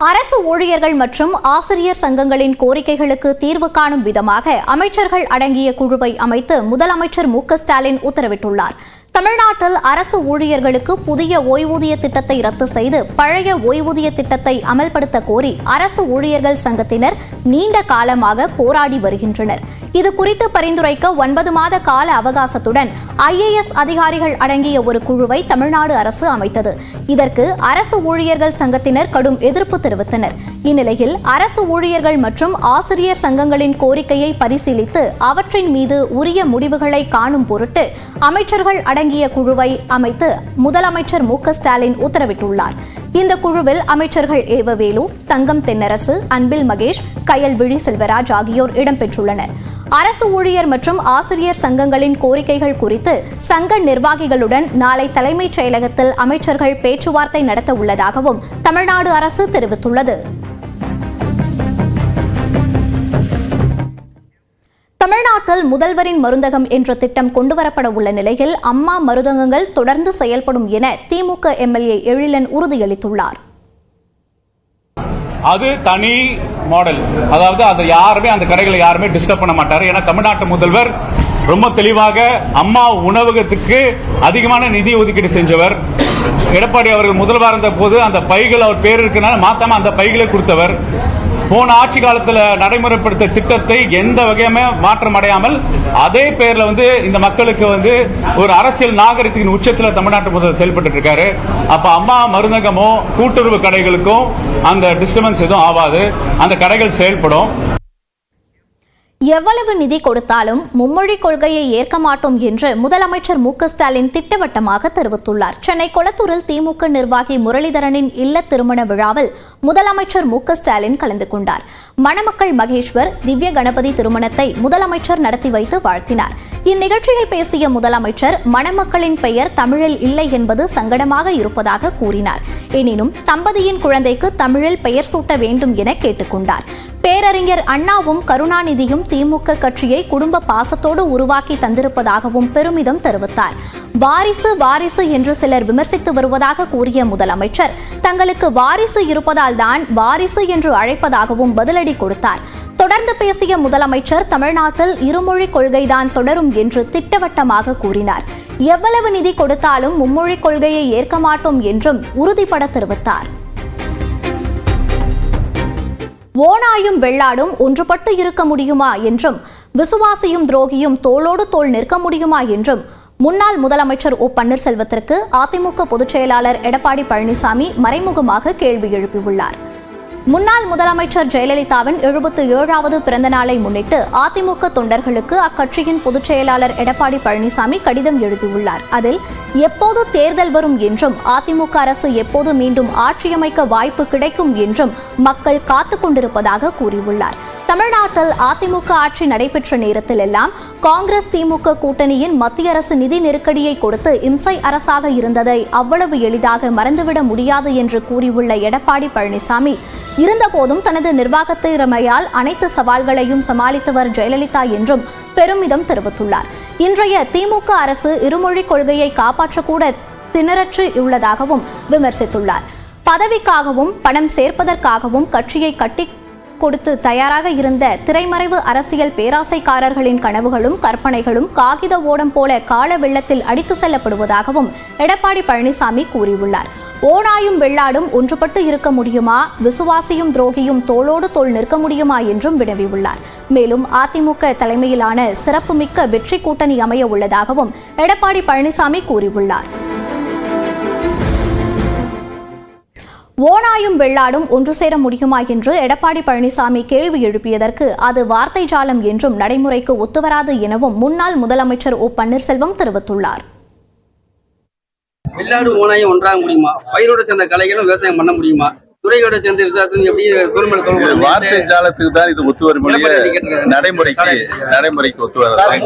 அரசு ஊழியர்கள் மற்றும் ஆசிரியர் சங்கங்களின் கோரிக்கைகளுக்கு தீர்வு காணும் விதமாக அமைச்சர்கள் அடங்கிய குழுவை அமைத்து முதலமைச்சர் மு.க.ஸ்டாலின் உத்தரவிட்டுள்ளார். தமிழ்நாட்டில் அரசு ஊழியர்களுக்கு புதிய ஓய்வூதிய திட்டத்தை ரத்து செய்து பழைய ஓய்வூதிய திட்டத்தை அமல்படுத்த கோரி அரசு ஊழியர்கள் சங்கத்தினர் நீண்ட காலமாக போராடி வருகின்றனர். இதுகுறித்து பரிந்துரைக்க 9 மாத கால அவகாசத்துடன் IAS அதிகாரிகள் அடங்கிய ஒரு குழுவை தமிழ்நாடு அரசு அமைத்தது. இதற்கு அரசு ஊழியர்கள் சங்கத்தினர் கடும் எதிர்ப்பு தெரிவித்தனர். இந்நிலையில் அரசு ஊழியர்கள் மற்றும் ஆசிரியர் சங்கங்களின் கோரிக்கையை பரிசீலித்து அவற்றின் மீது உரிய முடிவுகளை காணும் பொருட்டு அமைச்சர்கள் அடங்கிய குழுவை அமைத்து முதலமைச்சர் மு.க.ஸ்டாலின் உத்தரவிட்டுள்ளார். இந்த குழுவில் அமைச்சர்கள் ஏவவேலு, தங்கம் தென்னரசு, அன்பில் மகேஷ், கயல்விழி செல்வராஜ் ஆகியோர் இடம்பெற்றுள்ளனர். அரசு ஊழியர் மற்றும் ஆசிரியர் சங்கங்களின் கோரிக்கைகள் குறித்து சங்க நிர்வாகிகளுடன் நாளை தலைமைச் செயலகத்தில் அமைச்சர்கள் பேச்சுவார்த்தை நடத்த உள்ளதாகவும் தமிழ்நாடு அரசு தெரிவித்துள்ளது. தமிழ்நாட்டில் முதல்வரின் மருந்தகம் என்ற திட்டம் கொண்டுவரப்பட உள்ள நிலையில் அம்மா மருந்தகங்கள் தொடர்ந்து செயல்படும் என திமுக எம்எல்ஏ எழிலன் உறுதியளித்துள்ளார். அது தனி மாடல், அதாவது அது யாருமே அந்த கடைகளை யாருமே டிஸ்டர்ப் பண்ண மாட்டாரு. ஏன்னா தமிழ்நாட்டு முதல்வர் ரொம்ப தெளிவாக அம்மா உணவகத்துக்கு அதிகமான நிதி ஒதுக்கீடு செஞ்சவர். எடப்பாடி அவர்கள் முதல்வர் இருந்த போது அந்த பைகள் அவர் பேர் இருக்கனால மாத்தாம அந்த பைகளை கொடுத்தவர். போன ஆட்சி காலத்தில் நடைமுறைப்படுத்த திட்டத்தை எந்த வகையுமே மாற்றம் அடையாமல் அதே பேர்ல இந்த மக்களுக்கு ஒரு அரசியல் நாகரிகத்தின் உச்சத்தில் தமிழ்நாட்டு முதல்வர் செயல்பட்டு இருக்காரு. அப்ப அம்மா மருந்தகமோ கூட்டுறவு கடைகளுக்கும் அந்த டிஸ்டர்பன்ஸ் எதுவும் ஆகாது, அந்த கடைகள் செயல்படும். எவ்வளவு நிதி கொடுத்தாலும் மும்மொழி கொள்கையை ஏற்க மாட்டோம் என்று முதலமைச்சர் மு.க.ஸ்டாலின் திட்டவட்டமாக தெரிவித்துள்ளார். சென்னை கொளத்தூரில் திமுக நிர்வாகி முரளிதரனின் இல்ல திருமண விழாவில் முதலமைச்சர் மு.க.ஸ்டாலின் கலந்து கொண்டார். மணமக்கள் மகேஸ்வர், திவ்ய கணபதி திருமணத்தை முதலமைச்சர் நடத்தி வைத்து வாழ்த்தினார். இந்நிகழ்ச்சியில் பேசிய முதலமைச்சர் மணமக்களின் பெயர் தமிழில் இல்லை என்பது சங்கடமாக இருப்பதாக கூறினார். எனினும் தம்பதியின் குழந்தைக்கு தமிழில் பெயர் சூட்ட வேண்டும் என கேட்டுக் கொண்டார். பேரறிஞர் அண்ணாவும் கருணாநிதியும் திமுக கட்சியை குடும்ப பாசத்தோடு உருவாக்கி தந்திருப்பதாகவும் பெருமிதம் தெரிவித்தார். வாரிசு வாரிசு என்று சிலர் விமர்சித்து வருவதாக கூறிய முதலமைச்சர் தங்களுக்கு வாரிசு இருப்பதால் தான் வாரிசு என்று அழைப்பதாகவும் பதிலடி கொடுத்தார். தொடர்ந்து பேசிய முதலமைச்சர் தமிழ்நாட்டில் இருமொழி கொள்கைதான் தொடரும் என்று திட்டவட்டமாக கூறினார். எவ்வளவு நிதி கொடுத்தாலும் மும்மொழி கொள்கையை ஏற்க மாட்டோம் என்றும் உறுதிபட தெரிவித்தார். ஓநாயும் வெள்ளாடும் ஒன்றுபட்டு இருக்க முடியுமா என்றும் விசுவாசியும் துரோகியும் தோளோடு தோள் நிற்க முடியுமா என்றும் முன்னாள் முதலமைச்சர் ஓ பன்னீர்செல்வத்திற்கு அதிமுக பொதுச் செயலாளர் எடப்பாடி பழனிசாமி மறைமுகமாக கேள்வி எழுப்பியுள்ளார். முன்னாள் முதலமைச்சர் ஜெயலலிதாவின் 77வது பிறந்த நாளை முன்னிட்டு அதிமுக தொண்டர்களுக்கு அக்கட்சியின் பொதுச் செயலாளர் எடப்பாடி பழனிசாமி கடிதம் எழுதியுள்ளார். அதில் எப்போது தேர்தல் வரும் என்றும் அதிமுக அரசு எப்போது மீண்டும் ஆட்சியமைக்க வாய்ப்பு கிடைக்கும் என்றும் மக்கள் காத்துக் கொண்டிருப்பதாக கூறியுள்ளார். தமிழ்நாட்டில் அதிமுக ஆட்சி நடைபெற்ற நேரத்தில் எல்லாம் காங்கிரஸ் திமுக கூட்டணியின் மத்திய அரசு நிதி நெருக்கடியை கொடுத்து இம்சை அரசாக இருந்ததை அவ்வளவு எளிதாக மறந்துவிட முடியாது என்று கூறியுள்ள எடப்பாடி பழனிசாமி இருந்தபோதும் தனது நிர்வாக திறமையால் அனைத்து சவால்களையும் சமாளித்தவர் ஜெயலலிதா என்றும் பெருமிதம் தெரிவித்துள்ளார். இன்றைய திமுக அரசு இருமொழி கொள்கையை காப்பாற்றக்கூட திணறற்று உள்ளதாகவும் விமர்சித்துள்ளார். பதவிக்காகவும் பணம் சேர்ப்பதற்காகவும் கட்சியை கட்டி கொடுத்து தயாராக இருந்த திரைமறைவு அரசியல் பேராசைக்காரர்களின் கனவுகளும் கற்பனைகளும் காகித ஓடம் போல கால வெள்ளத்தில் அடித்து செல்லப்படுவதாகவும் எடப்பாடி பழனிசாமி கூறியுள்ளார். ஓநாயும் வெள்ளாடும் ஒன்றுபட்டு இருக்க முடியுமா, விசுவாசியும் துரோகியும் தோளோடு தோள் நிற்க முடியுமா என்றும் வினவியுள்ளார். மேலும் அதிமுக தலைமையிலான சிறப்புமிக்க வெற்றி கூட்டணி அமைய உள்ளதாகவும் எடப்பாடி பழனிசாமி கூறியுள்ளார். ஓநாயும் வெள்ளாடும் ஒன்று சேர முடியுமா என்று எடப்பாடி பழனிசாமி கேள்வி எழுப்பியதற்கு அது வார்த்தை ஜாலம் என்றும் நடைமுறைக்கு ஒத்துவராது எனவும் முன்னாள் முதலமைச்சர் ஓ பன்னீர்செல்வம் தெரிவித்துள்ளார். வெள்ளாடு ஓநாயும் ஒன்றாக முடியுமா? பயிரோட சேர்ந்த கலைகளும் விவசாயம் பண்ண முடியுமா? துறையோட சேர்ந்த விவசாயத்தையும் எப்படி? வார்த்தை ஜாலத்துக்கு தான் இது ஒத்து வரும், நடைமுறைக்கு ஒத்து வராது.